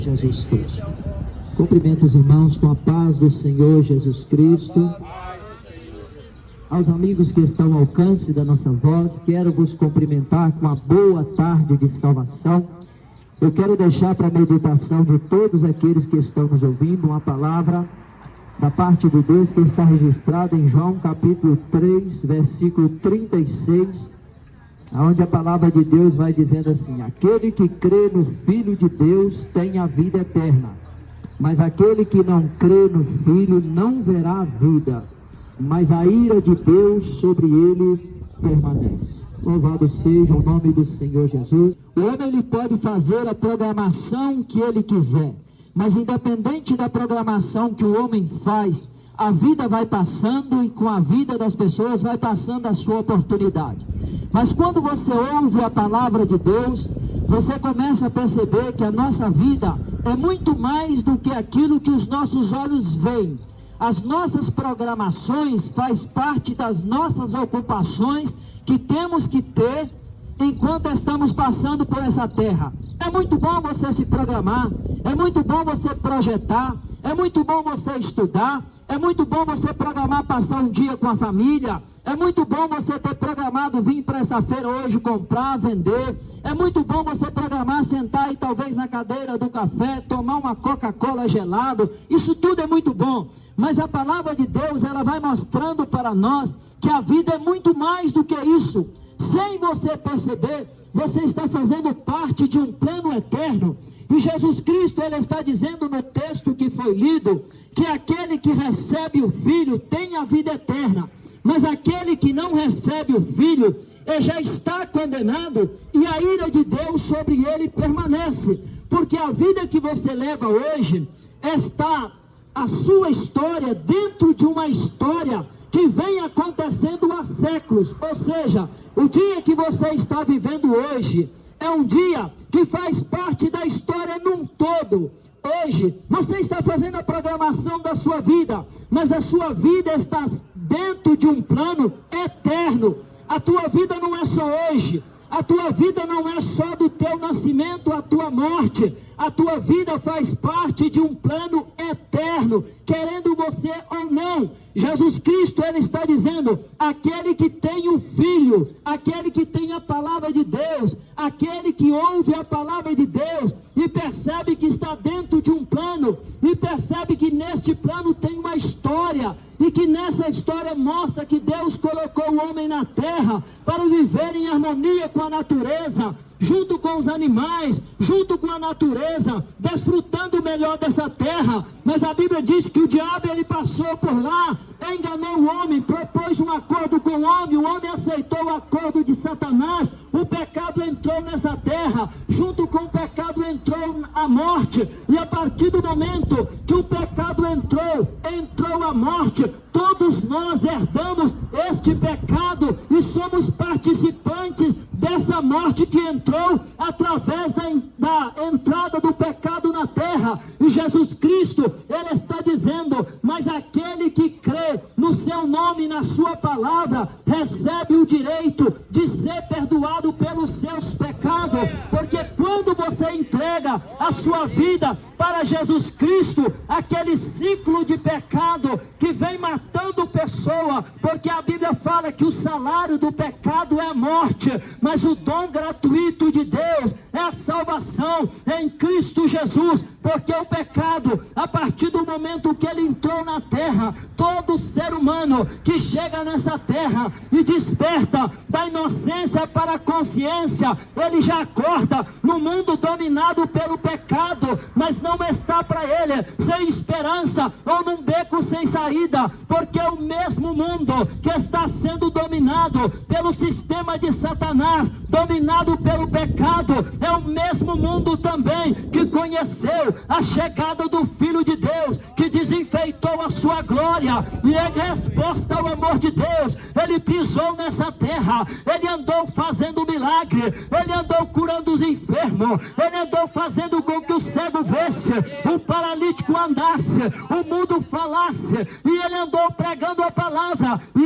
Jesus Cristo. Cumprimento os irmãos com a paz do Senhor Jesus Cristo. Aos amigos que estão ao alcance da nossa voz, quero vos cumprimentar com a boa tarde de salvação. Eu quero deixar para a meditação de todos aqueles que estão nos ouvindo uma palavra da parte de Deus que está registrada em João capítulo 3, versículo 36, onde a palavra de Deus vai dizendo assim: aquele que crê no Filho de Deus tem a vida eterna, mas aquele que não crê no Filho não verá a vida, mas a ira de Deus sobre ele permanece. Louvado seja o nome do Senhor Jesus. O homem ele pode fazer a programação que ele quiser, mas independente da programação que o homem faz, a vida vai passando e com a vida das pessoas vai passando a sua oportunidade. Mas quando você ouve a palavra de Deus, você começa a perceber que a nossa vida é muito mais do que aquilo que os nossos olhos veem. As nossas programações faz parte das nossas ocupações que temos que ter enquanto estamos passando por essa terra. É muito bom você se programar, é muito bom você projetar, é muito bom você estudar, é muito bom você programar passar um dia com a família, é muito bom você ter programado vir para essa feira hoje comprar, vender, é muito bom você programar sentar aí talvez na cadeira do café, tomar uma Coca-Cola gelado. Isso tudo é muito bom, mas a palavra de Deus ela vai mostrando para nós que a vida é muito mais do que isso. Sem você perceber, você está fazendo parte de um plano eterno. E Jesus Cristo, ele está dizendo no texto que foi lido, que aquele que recebe o Filho tem a vida eterna. Mas aquele que não recebe o Filho, ele já está condenado e a ira de Deus sobre ele permanece. Porque a vida que você leva hoje, está a sua história dentro de uma história que vem acontecendo há séculos. Ou seja, o dia que você está vivendo hoje é um dia que faz parte da história num todo. Hoje, você está fazendo a programação da sua vida, mas a sua vida está dentro de um plano eterno. A tua vida não é só hoje, a tua vida não é só do teu nascimento, a tua morte. A tua vida faz parte de um plano eterno, querendo você ou não. Jesus Cristo, ele está dizendo, aquele que tem o Filho, aquele que tem a palavra de Deus, aquele que ouve a palavra de Deus e percebe que está dentro de um plano, e percebe que neste plano tem uma história, e que nessa história mostra que Deus colocou o homem na terra para viver em harmonia com a natureza, junto com os animais, junto com a natureza, desfrutando o melhor dessa terra. Mas a Bíblia diz que o diabo ele passou por lá, enganou o homem, propôs um acordo com o homem aceitou o acordo de Satanás, o pecado entrou nessa terra, junto com o pecado entrou a morte, e a partir do momento que o pecado entrou a morte, todos nós herdamos este pecado e somos participantes dessa morte que entrou através da entrada do pecado na terra. E Jesus Cristo, ele está dizendo, mas aquele que crê no seu nome e na sua palavra, recebe o direito de ser perdoado pelos seus pecados, porque quando você entrega a sua vida para Jesus Cristo, aquele ciclo de pecado que vem matando pessoa, porque a Bíblia fala que o salário do pecado é a morte, mas o dom gratuito de Deus é a salvação em Cristo Jesus, porque o pecado, a partir do momento que ele entrou na terra, todo ser humano que chega nessa terra e desperta da inocência para a consciência, ele já acorda no mundo dominado pelo pecado, mas não está para ele sem esperança ou num beco sem saída, porque o mesmo mundo que está sendo dominado pelo sistema de Satanás, dominado pelo pecado, é o mesmo mundo também que conheceu a chegada do Filho de Deus, que desenfeitou a sua glória, e em resposta ao amor de Deus, ele pisou nessa terra, ele andou fazendo milagre, ele andou curando os enfermos, ele andou fazendo com que o cego veja, corresse, um paralítico andasse, o mundo falasse, e ele andou pregando a palavra, e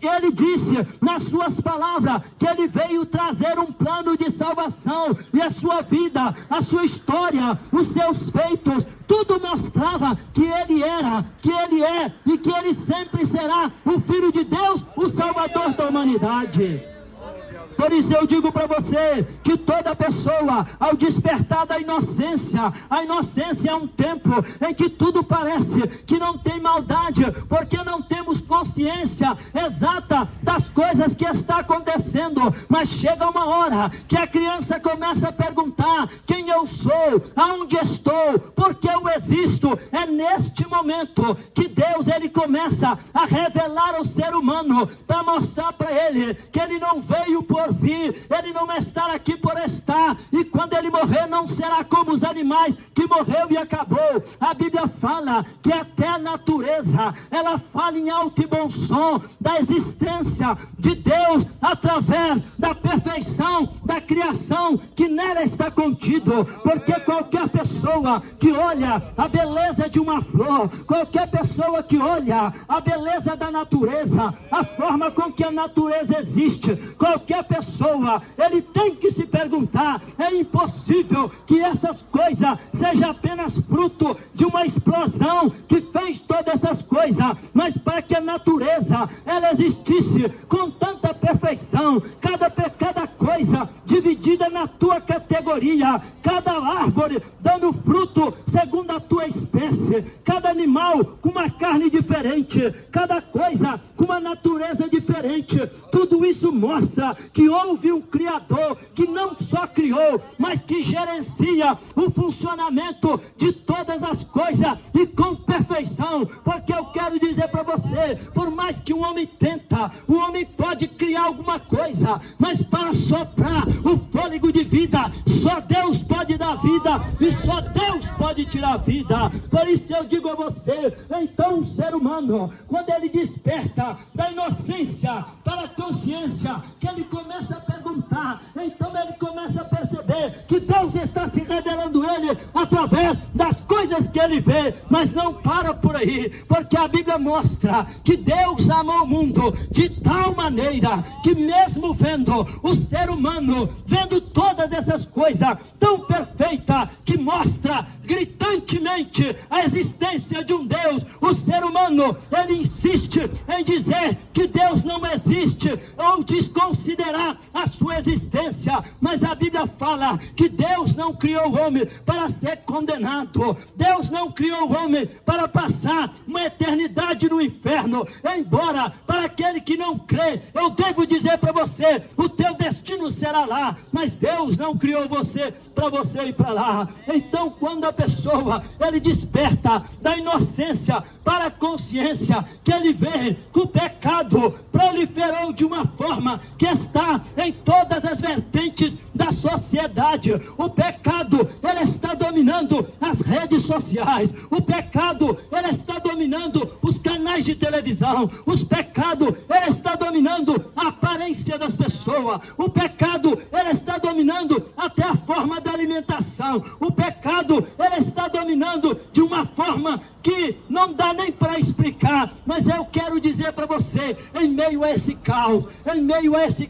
ele disse nas suas palavras, que ele veio trazer um plano de salvação, e a sua vida, a sua história, os seus feitos, tudo mostrava que ele era, que ele é, e que ele sempre será o Filho de Deus, o Salvador da humanidade. Por isso eu digo para você, que toda pessoa, ao despertar da inocência, a inocência é um tempo em que tudo parece que não tem maldade, porque não temos consciência exata das coisas que está acontecendo, mas chega uma hora que a criança começa a perguntar: quem eu sou, aonde estou, por que eu existo? É neste momento que Deus, ele começa a revelar ao ser humano, para mostrar para ele que ele não veio por vir, ele não está aqui por estar, e quando ele morrer não será como os animais que morreu e acabou. A Bíblia fala que até a natureza, ela fala em alto e bom som da existência de Deus, através da perfeição da criação que nela está contido, porque qualquer pessoa que olha a beleza de uma flor, qualquer pessoa que olha a beleza da natureza, a forma com que a natureza existe, qualquer pessoa, ele tem que se perguntar: é impossível que essas coisas sejam apenas fruto de uma explosão que fez todas essas coisas, mas para que a natureza, ela existisse com tanta perfeição, cada coisa dividida na tua categoria, cada árvore dando fruto segundo a tua espécie, cada animal com uma carne diferente, cada coisa com uma natureza diferente, tudo isso mostra que houve um Criador que não só criou, mas que gerencia o funcionamento de todas as coisas, e com perfeição. Porque eu quero dizer para você, por mais que o homem tenta, o homem pode criar alguma coisa, mas para soprar o fôlego de vida, só Deus pode dar vida, e só Deus pode tirar vida. Por isso eu digo a você, então o ser humano, quando ele desperta da inocência para a consciência, que ele começa a perguntar, então ele começa a perceber que Deus está se revelando a ele através das coisas que ele vê. Mas não para por aí, porque a Bíblia mostra que Deus amou o mundo de tal maneira que, mesmo vendo o ser humano, vendo todas essas coisas tão perfeitas, que mostra gritantemente a existência de um Deus, o ser humano, ele insiste em dizer que Deus não existe, ou desconsiderar a sua existência. Mas a Bíblia fala que Deus não criou o homem para ser condenado, Deus não criou o homem para passar uma eternidade no inferno. Embora para aquele que não crê, eu devo dizer para você, o teu destino será lá, mas Deus não criou você para você ir para lá. Então, quando a pessoa, ele desperta da inocência para a consciência, que ele vê que o pecado proliferou de uma forma que está em todas as vertentes da sociedade. O pecado, ele está dominando as redes sociais, o pecado, ele está dominando os canais de televisão, os pecados, ele está dominando a aparência das pessoas, o pecado, ele está dominando até a forma da alimentação, o pecado, ele está dominando de uma forma que não dá nem para explicar. Mas eu quero dizer para você, em meio a esse caos, em meio a essa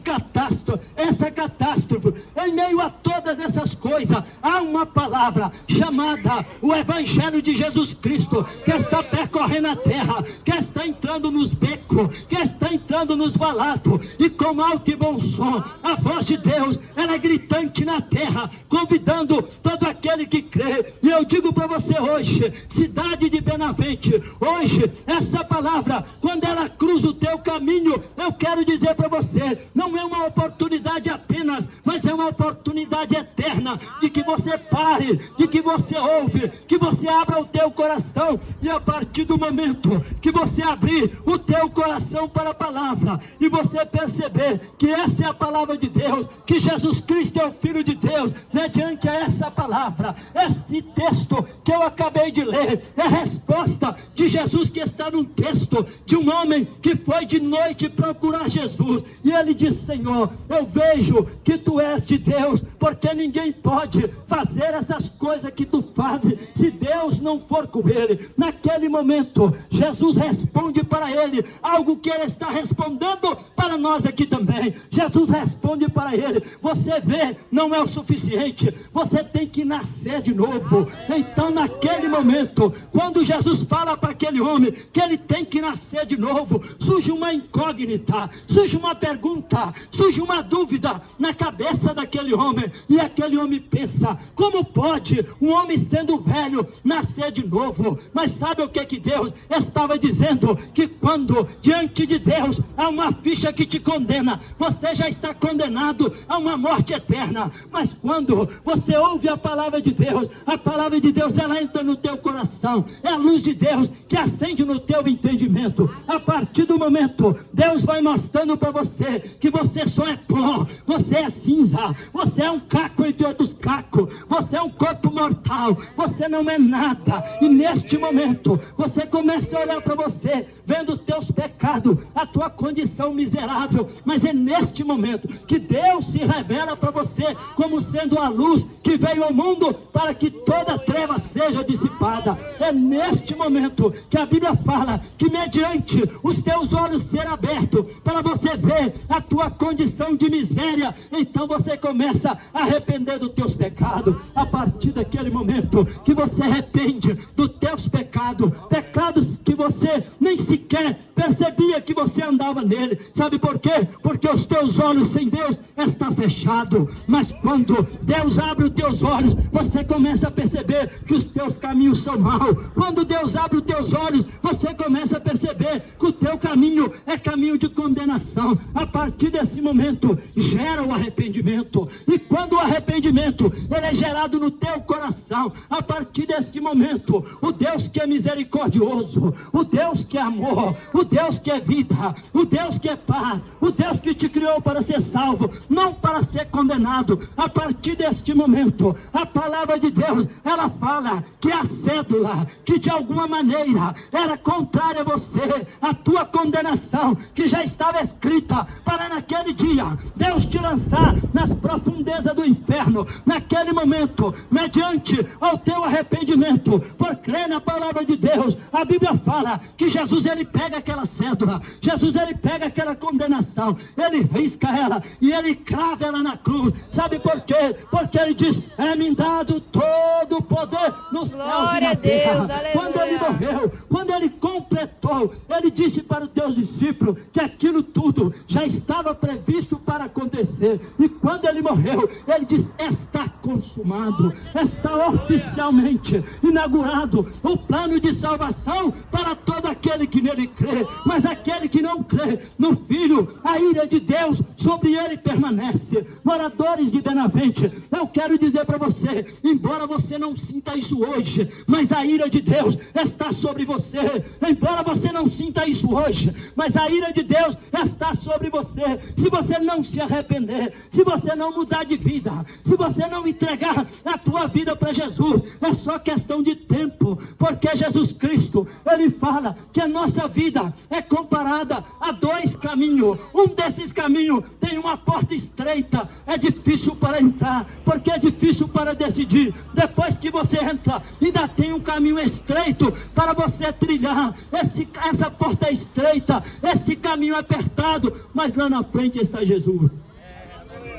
catástrofe, em meio a todas essas coisas, há uma palavra chamada o Evangelho de Jesus Cristo, que está percorrendo a terra, que está entrando nos becos, que está entrando nos valados, e com alto e bom som, a voz de Deus, ela é gritante na terra, convidando todo aquele que crê. E eu digo para você hoje, cidade de Benavente, hoje, essa palavra, quando ela cruza o teu caminho, eu quero dizer para você, não é uma oportunidade apenas, mas é uma oportunidade eterna, de que você pare, de que você ouve, que você abra o teu coração, e a partir do momento que você abrir o teu coração para a palavra, e você perceber você que essa é a palavra de Deus, que Jesus Cristo é o Filho de Deus, mediante essa palavra, esse texto que eu acabei de ler, é a resposta de Jesus que está num texto de um homem que foi de noite procurar Jesus, e ele disse: Senhor, eu vejo que tu és de Deus, porque ninguém pode fazer essas coisas que tu fazes, se Deus não for com ele. Naquele momento, Jesus responde para ele, algo que ele está respondendo para nós aqui também. Jesus responde para ele: você vê, não é o suficiente, você tem que nascer de novo. Então naquele momento, quando Jesus fala para aquele homem que ele tem que nascer de novo, surge uma incógnita, surge uma pergunta, surge uma dúvida na cabeça daquele homem, e aquele homem pensa: como pode um homem sendo velho nascer de novo? Mas sabe o que Deus estava dizendo? Que quando diante de Deus há uma ficha que te condena, você já está condenado a uma morte eterna. Mas quando você ouve a palavra de Deus, a palavra de Deus, ela entra no teu coração, é a luz de Deus que acende no teu entendimento. A partir do momento, Deus vai mostrando para você que você só é pó, você é cinza, você é um caco entre outros cacos, você é um corpo mortal, você não é nada. E neste momento, você começa a olhar para você, vendo os teus pecados, a tua condição miserável. Mas é neste momento que Deus se revela para você como sendo a luz que veio ao mundo para que toda treva seja dissipada. É neste momento que a Bíblia fala que mediante os teus olhos ser abertos para você ver a tua condição de miséria, então você começa a arrepender dos teus pecados. A partir daquele momento que você arrepende dos teus pecados, pecados que você nem sequer percebia que você andava nele. Sabe por quê? Porque os teus olhos sem Deus estão fechados. Mas quando Deus abre os teus olhos, você começa a perceber que os teus caminhos são maus. Quando Deus abre os teus olhos, você começa a perceber que o teu caminho é caminho de condenação. A partir desse momento gera o arrependimento, e quando o arrependimento ele é gerado no teu coração, a partir desse momento, o Deus que é misericordioso, o Deus que é amor, o Deus que é vida, o Deus que é paz, o Deus que te criou para ser salvo, não para ser condenado. A partir deste momento, a palavra de Deus, ela fala que a cédula que de alguma maneira era contrária a você, a tua condenação que já estava escrita para naquele dia Deus te lançar nas profundezas do inferno, naquele momento, mediante ao teu arrependimento, por crer na palavra de Deus, a Bíblia fala que Jesus ele pega aquela cédula, Jesus ele pega aquela condenação, ele risca ela e ele crava ela na cruz. Sabe por quê? Porque ele diz: é-me dado todo o poder nos céus e na terra. Quando ele morreu, quando ele completou, ele disse para os teus discípulos que aquilo tudo já estava previsto para acontecer. E quando ele morreu, ele diz: está consumado, está oficialmente inaugurado o plano de salvação para todo aquele que nele crê. Mas aquele que não crê no Filho, a ira de Deus sobre ele permanece. Moradores de Benavente, eu quero dizer para você, embora você não sinta isso hoje, mas a ira de Deus está sobre você. Embora você não sinta isso hoje, mas a ira de Deus está sobre você. Se você não se arrepender, se você não mudar de vida, se você não entregar a tua vida para Jesus, é só questão de tempo. Porque Jesus Cristo, ele fala que a nossa vida é comparada a dois caminhos. Um desses caminhos tem uma porta estreita, é difícil para entrar, porque é difícil para decidir. Depois que você entra, ainda tem um caminho estreito para você trilhar. Essa porta é estreita, esse caminho é apertado, mas lá na frente está Jesus.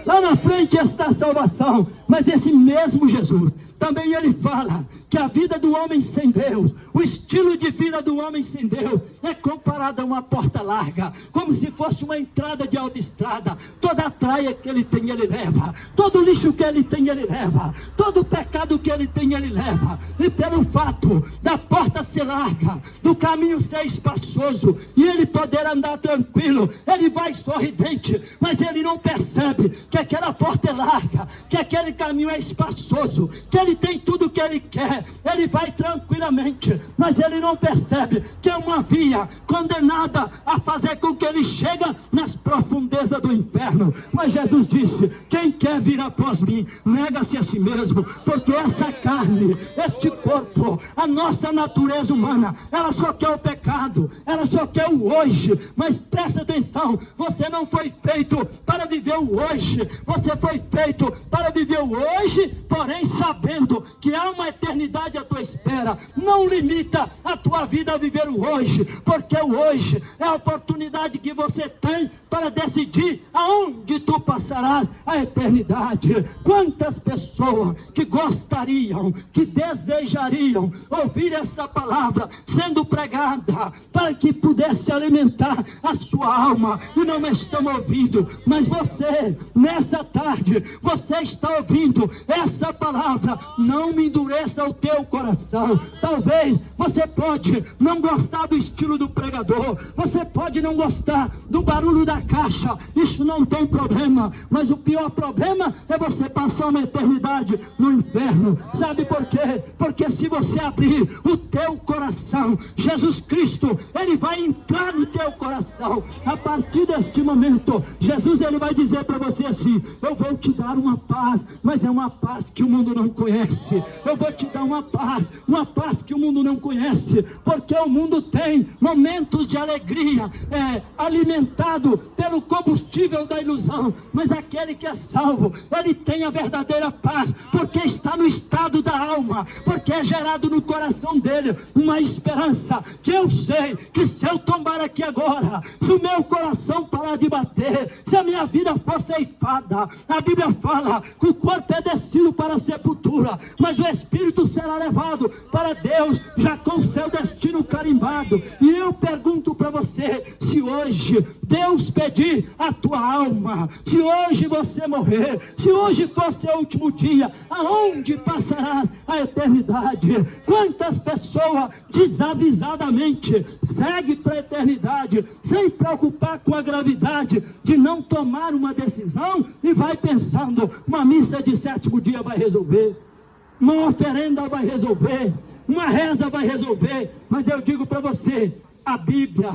Lá na frente está a salvação. Mas esse mesmo Jesus, também ele fala que a vida do homem sem Deus, o estilo de vida do homem sem Deus, é comparado a uma porta larga, como se fosse uma entrada de autoestrada. Toda a traia que ele tem, ele leva. Todo lixo que ele tem, ele leva. Todo pecado que ele tem, ele leva. E pelo fato da porta ser larga, do caminho ser espaçoso, e ele poder andar tranquilo, ele vai sorridente, mas ele não percebe que aquela porta é larga, que aquele caminho é espaçoso, que ele ele tem tudo o que ele quer, ele vai tranquilamente, mas ele não percebe que é uma via condenada a fazer com que ele chegue nas profundezas do inferno. Mas Jesus disse: quem quer vir após mim, nega-se a si mesmo, porque essa carne, este corpo, a nossa natureza humana, ela só quer o pecado, ela só quer o hoje. Mas presta atenção, você não foi feito para viver o hoje, você foi feito para viver o hoje, porém sabendo que há uma eternidade à tua espera. Não limita a tua vida a viver o hoje, porque o hoje é a oportunidade que você tem para decidir aonde tu passarás a eternidade. Quantas pessoas que gostariam, que desejariam ouvir essa palavra sendo pregada, para que pudesse alimentar a sua alma, e não estão ouvindo. Mas você, nessa tarde, você está ouvindo essa palavra. Não me endureça o teu coração. Talvez você pode não gostar do estilo do pregador, você pode não gostar do barulho da caixa, isso não tem problema, mas o pior problema é você passar uma eternidade no inferno. Sabe por quê? Porque se você abrir o teu coração, Jesus Cristo, ele vai entrar no teu coração. A partir deste momento, Jesus, ele vai dizer para você assim: eu vou te dar uma paz, mas é uma paz que o mundo não conhece. Eu vou te dar uma paz que o mundo não conhece, porque o mundo tem momentos de alegria, alimentado pelo combustível da ilusão, mas aquele que é salvo, ele tem a verdadeira paz, porque está no estado da alma, porque é gerado no coração dele uma esperança, que eu sei que se eu tombar aqui agora, se o meu coração parar de bater, se a minha vida for ceifada, a Bíblia fala que o corpo é descido para a sepultura, mas o espírito será levado para Deus, já com seu destino carimbado. E eu pergunto para você: se hoje Deus pedir a tua alma, se hoje você morrer, se hoje for seu último dia, aonde passarás a eternidade? Quantas pessoas desavisadamente seguem para a eternidade, sem preocupar com a gravidade de não tomar uma decisão, e vai pensando: uma missa de sétimo dia vai resolver, uma oferenda vai resolver, uma reza vai resolver. Mas eu digo para você, a Bíblia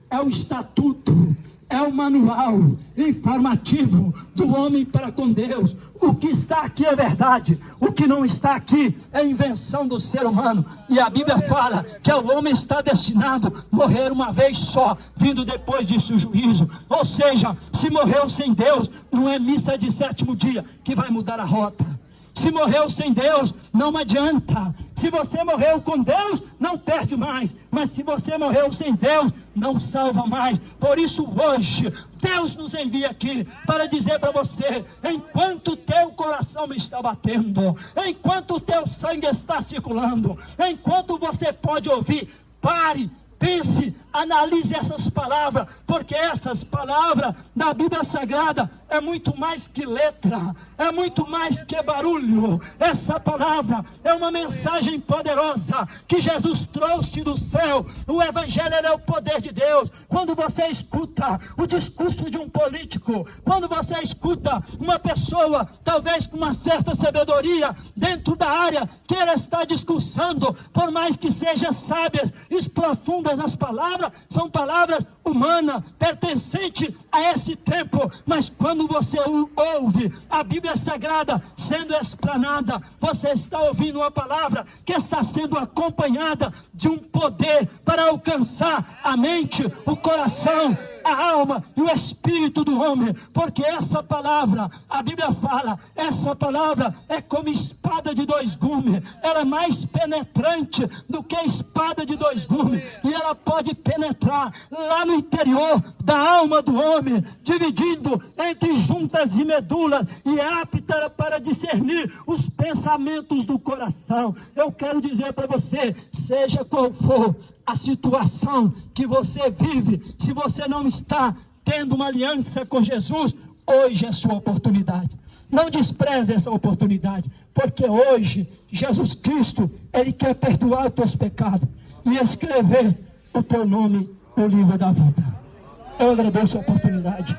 é o estatuto, é o manual informativo do homem para com Deus. O que está aqui é verdade, o que não está aqui é invenção do ser humano. E a Bíblia fala que o homem está destinado a morrer uma vez só, vindo depois disso o juízo. Ou seja, se morreu sem Deus, não é missa de sétimo dia que vai mudar a rota. Se morreu sem Deus, não adianta. Se você morreu com Deus, não perde mais. Mas se você morreu sem Deus, não salva mais. Por isso hoje, Deus nos envia aqui para dizer para você: enquanto o teu coração está batendo, enquanto o teu sangue está circulando, enquanto você pode ouvir, pare, pense, analise essas palavras, porque essas palavras da Bíblia Sagrada é muito mais que letra, é muito mais que barulho. Essa palavra é uma mensagem poderosa que Jesus trouxe do céu. O Evangelho é o poder de Deus. Quando você escuta o discurso de um político, quando você escuta uma pessoa, talvez com uma certa sabedoria dentro da área, que ela está discursando, por mais que sejam sábias e profundas as palavras, são palavras humanas, pertencentes a esse tempo. Mas quando você ouve a Bíblia Sagrada sendo explanada, você está ouvindo uma palavra que está sendo acompanhada de um poder para alcançar a mente, o coração, a alma e o espírito do homem. Porque essa palavra, a Bíblia fala, essa palavra é como espada de dois gumes. Ela é mais penetrante do que a espada de dois gumes, e ela pode penetrar lá no interior da alma do homem, dividindo entre juntas e medulas, e é apta para discernir os pensamentos do coração. Eu quero dizer para você, seja qual for a situação que você vive, se você não está tendo uma aliança com Jesus, hoje é sua oportunidade. Não despreze essa oportunidade, porque hoje Jesus Cristo, Ele quer perdoar os teus pecados e escrever o teu nome no livro da vida. Eu agradeço a oportunidade.